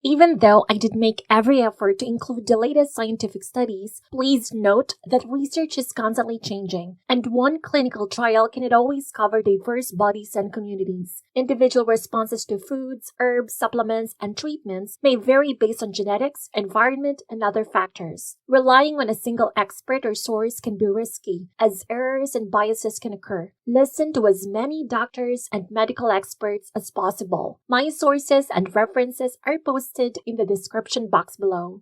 Even though I did make every effort to include the latest scientific studies, please note that research is constantly changing, and one clinical trial cannot always cover diverse bodies and communities. Individual responses to foods, herbs, supplements, and treatments may vary based on genetics, environment, and other factors. Relying on a single expert or source can be risky, as errors and biases can occur. Listen to as many doctors and medical experts as possible. My sources and references are posted in the description box below.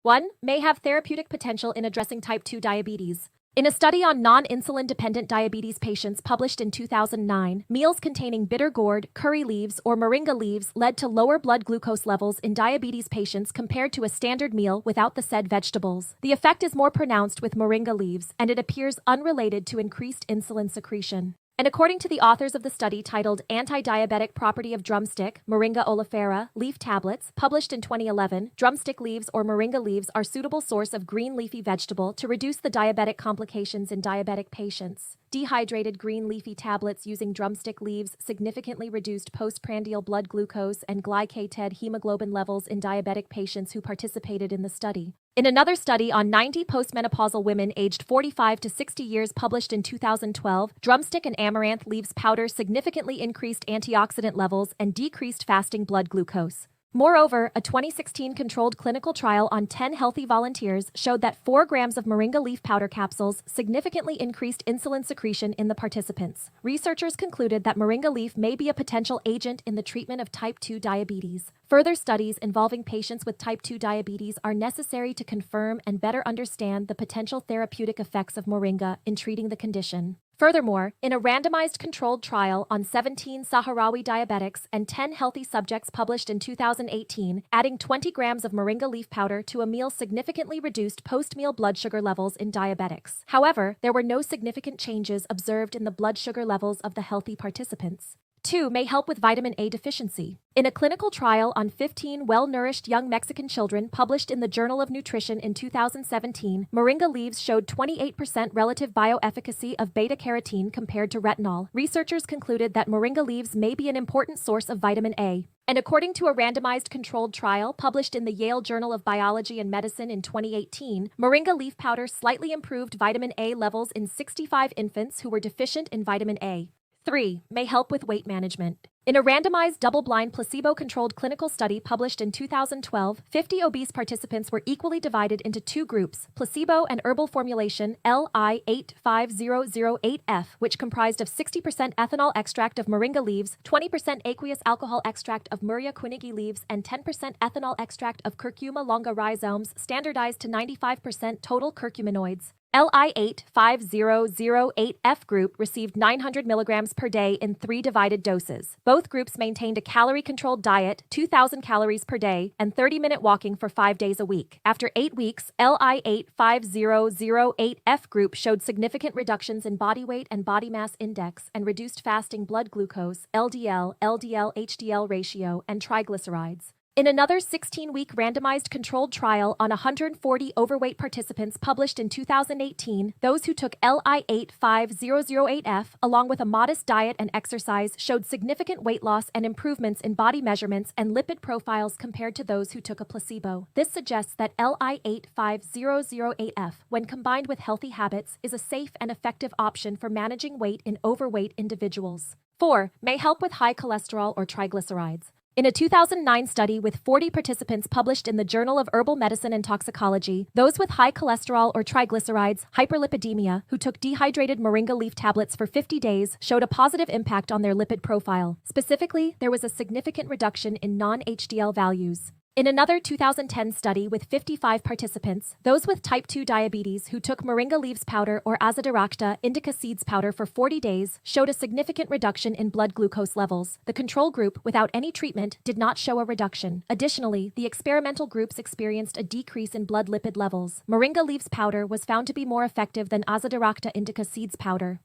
1. May have therapeutic potential in addressing type 2 diabetes. In a study on non-insulin-dependent diabetes patients published in 2009, meals containing bitter gourd, curry leaves, or moringa leaves led to lower blood glucose levels in diabetes patients compared to a standard meal without the said vegetables. The effect is more pronounced with moringa leaves, and it appears unrelated to increased insulin secretion. And according to the authors of the study titled Anti-Diabetic Property of Drumstick, Moringa oleifera, Leaf Tablets, published in 2011, drumstick leaves or moringa leaves are suitable source of green leafy vegetable to reduce the diabetic complications in diabetic patients. Dehydrated green leafy tablets using drumstick leaves significantly reduced postprandial blood glucose and glycated hemoglobin levels in diabetic patients who participated in the study. In another study on 90 postmenopausal women aged 45 to 60 years published in 2012, drumstick and amaranth leaves powder significantly increased antioxidant levels and decreased fasting blood glucose. Moreover, a 2016 controlled clinical trial on 10 healthy volunteers showed that 4 grams of moringa leaf powder capsules significantly increased insulin secretion in the participants. Researchers concluded that moringa leaf may be a potential agent in the treatment of type 2 diabetes. Further studies involving patients with type 2 diabetes are necessary to confirm and better understand the potential therapeutic effects of moringa in treating the condition. Furthermore, in a randomized controlled trial on 17 Sahrawi diabetics and 10 healthy subjects published in 2018, adding 20 grams of moringa leaf powder to a meal significantly reduced post-meal blood sugar levels in diabetics. However, there were no significant changes observed in the blood sugar levels of the healthy participants. 2. May help with vitamin A deficiency. In a clinical trial on 15 well-nourished young Mexican children published in the Journal of Nutrition in 2017, moringa leaves showed 28% relative bioefficacy of beta-carotene compared to retinol. Researchers concluded that moringa leaves may be an important source of vitamin A. And according to a randomized controlled trial published in the Yale Journal of Biology and Medicine in 2018, moringa leaf powder slightly improved vitamin A levels in 65 infants who were deficient in vitamin A. 3. May help with weight management. In a randomized double-blind placebo-controlled clinical study published in 2012, 50 obese participants were equally divided into 2 groups, placebo and herbal formulation LI-85008F, which comprised of 60% ethanol extract of moringa leaves, 20% aqueous alcohol extract of Muria quinigi leaves, and 10% ethanol extract of Curcuma longa rhizomes, standardized to 95% total curcuminoids. LI-85008F group received 900 milligrams per day in 3 divided doses. Both groups maintained a calorie-controlled diet, 2,000 calories per day, and 30-minute walking for 5 days a week. After 8 weeks, LI-85008F group showed significant reductions in body weight and body mass index and reduced fasting blood glucose, LDL, LDL-HDL ratio, and triglycerides. In another 16-week randomized controlled trial on 140 overweight participants published in 2018, those who took LI-85008F along with a modest diet and exercise showed significant weight loss and improvements in body measurements and lipid profiles compared to those who took a placebo. This suggests that LI-85008F, when combined with healthy habits, is a safe and effective option for managing weight in overweight individuals. 4. May help with high cholesterol or triglycerides. In a 2009 study with 40 participants published in the Journal of Herbal Medicine and Toxicology, those with high cholesterol or triglycerides, hyperlipidemia, who took dehydrated moringa leaf tablets for 50 days showed a positive impact on their lipid profile. Specifically, there was a significant reduction in non-HDL values. In another 2010 study with 55 participants, those with type 2 diabetes who took moringa leaves powder or Azadirachta indica seeds powder for 40 days showed a significant reduction in blood glucose levels. The control group, without any treatment, did not show a reduction. Additionally, the experimental groups experienced a decrease in blood lipid levels. Moringa leaves powder was found to be more effective than Azadirachta indica seeds powder.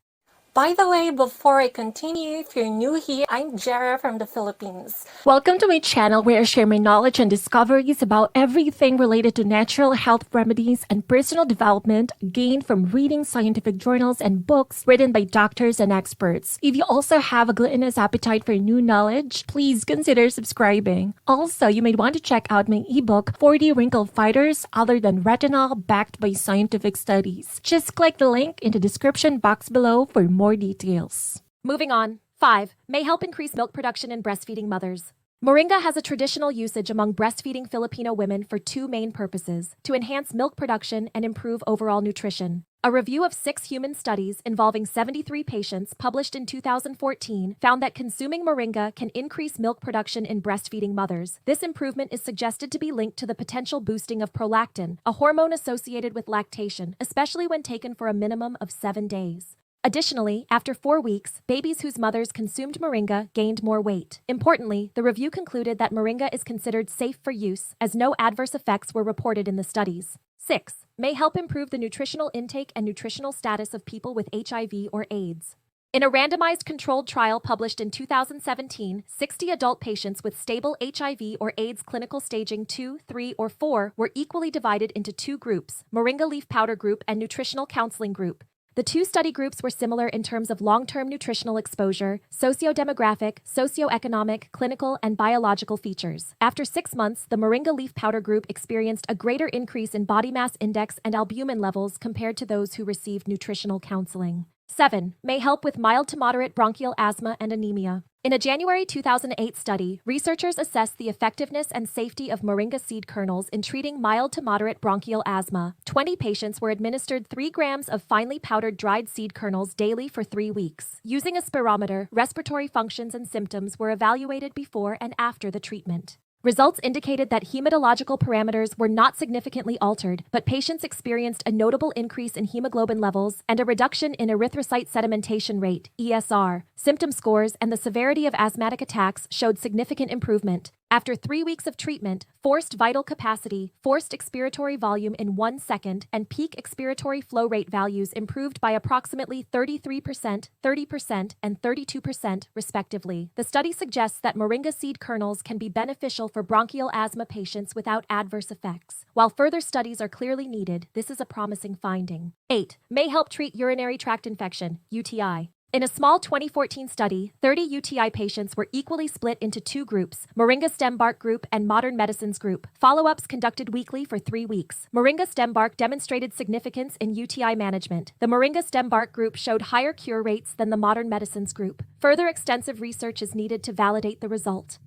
By the way, before I continue, if you're new here, I'm Jera from the Philippines. Welcome to my channel where I share my knowledge and discoveries about everything related to natural health remedies and personal development gained from reading scientific journals and books written by doctors and experts. If you also have a gluttonous appetite for new knowledge, please consider subscribing. Also, you may want to check out my ebook, 40 Wrinkle Fighters Other Than Retinol, backed by scientific studies. Just click the link in the description box below for more details. Moving on. 5. May help increase milk production in breastfeeding mothers. Moringa has a traditional usage among breastfeeding Filipino women for two main purposes: to enhance milk production and improve overall nutrition. A review of 6 human studies involving 73 patients published in 2014 found that consuming moringa can increase milk production in breastfeeding mothers. This improvement is suggested to be linked to the potential boosting of prolactin, a hormone associated with lactation, especially when taken for a minimum of 7 days. Additionally, after 4 weeks, babies whose mothers consumed moringa gained more weight. Importantly, the review concluded that moringa is considered safe for use, as no adverse effects were reported in the studies. 6. May help improve the nutritional intake and nutritional status of people with HIV or AIDS. In a randomized controlled trial published in 2017, 60 adult patients with stable HIV or AIDS clinical staging 2, 3, or 4 were equally divided into 2 groups: moringa leaf powder group and nutritional counseling group. The 2 study groups were similar in terms of long-term nutritional exposure, socio-demographic, socio-economic, clinical, and biological features. After 6 months, the moringa leaf powder group experienced a greater increase in body mass index and albumin levels compared to those who received nutritional counseling. 7. May help with mild to moderate bronchial asthma and anemia. In a January 2008 study, researchers assessed the effectiveness and safety of moringa seed kernels in treating mild to moderate bronchial asthma. 20 patients were administered 3 grams of finely powdered dried seed kernels daily for 3 weeks. Using a spirometer, respiratory functions and symptoms were evaluated before and after the treatment. Results indicated that hematological parameters were not significantly altered, but patients experienced a notable increase in hemoglobin levels and a reduction in erythrocyte sedimentation rate, ESR. Symptom scores and the severity of asthmatic attacks showed significant improvement. After 3 weeks of treatment, forced vital capacity, forced expiratory volume in 1 second, and peak expiratory flow rate values improved by approximately 33%, 30%, and 32%, respectively. The study suggests that moringa seed kernels can be beneficial for bronchial asthma patients without adverse effects. While further studies are clearly needed, this is a promising finding. 8. May help treat urinary tract infection, UTI. In a small 2014 study, 30 UTI patients were equally split into 2 groups: moringa stem bark group and modern medicines group. Follow-ups conducted weekly for 3 weeks. Moringa stem bark demonstrated significance in UTI management. The moringa stem bark group showed higher cure rates than the modern medicines group. Further extensive research is needed to validate the result.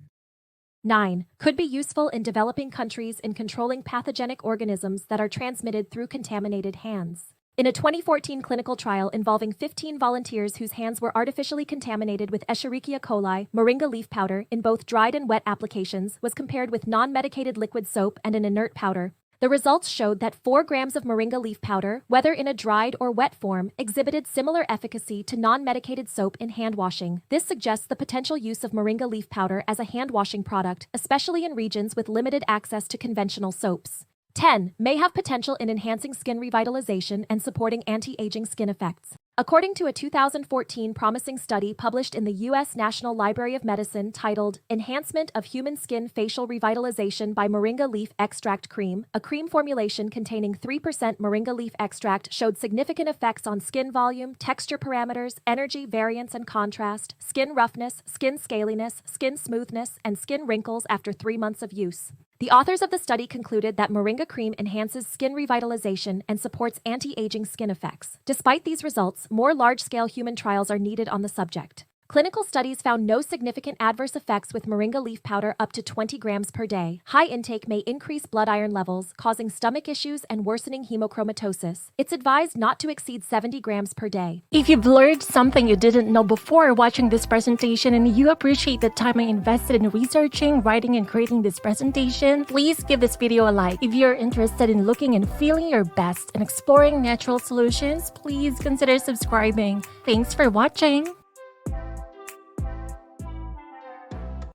9. Could be useful in developing countries in controlling pathogenic organisms that are transmitted through contaminated hands. In a 2014 clinical trial involving 15 volunteers whose hands were artificially contaminated with Escherichia coli, moringa leaf powder, in both dried and wet applications, was compared with non-medicated liquid soap and an inert powder. The results showed that 4 grams of moringa leaf powder, whether in a dried or wet form, exhibited similar efficacy to non-medicated soap in hand washing. This suggests the potential use of moringa leaf powder as a hand washing product, especially in regions with limited access to conventional soaps. 10. May have potential in enhancing skin revitalization and supporting anti-aging skin effects. According to a 2014 promising study published in the U.S. National Library of Medicine titled Enhancement of Human Skin Facial Revitalization by Moringa Leaf Extract Cream, a cream formulation containing 3% moringa leaf extract showed significant effects on skin volume, texture parameters, energy, variance and contrast, skin roughness, skin scaliness, skin smoothness, and skin wrinkles after 3 months of use. The authors of the study concluded that moringa cream enhances skin revitalization and supports anti-aging skin effects. Despite these results, more large-scale human trials are needed on the subject. Clinical studies found no significant adverse effects with moringa leaf powder up to 20 grams per day. High intake may increase blood iron levels, causing stomach issues and worsening hemochromatosis. It's advised not to exceed 70 grams per day. If you've learned something you didn't know before watching this presentation and you appreciate the time I invested in researching, writing, and creating this presentation, please give this video a like. If you're interested in looking and feeling your best and exploring natural solutions, please consider subscribing. Thanks for watching!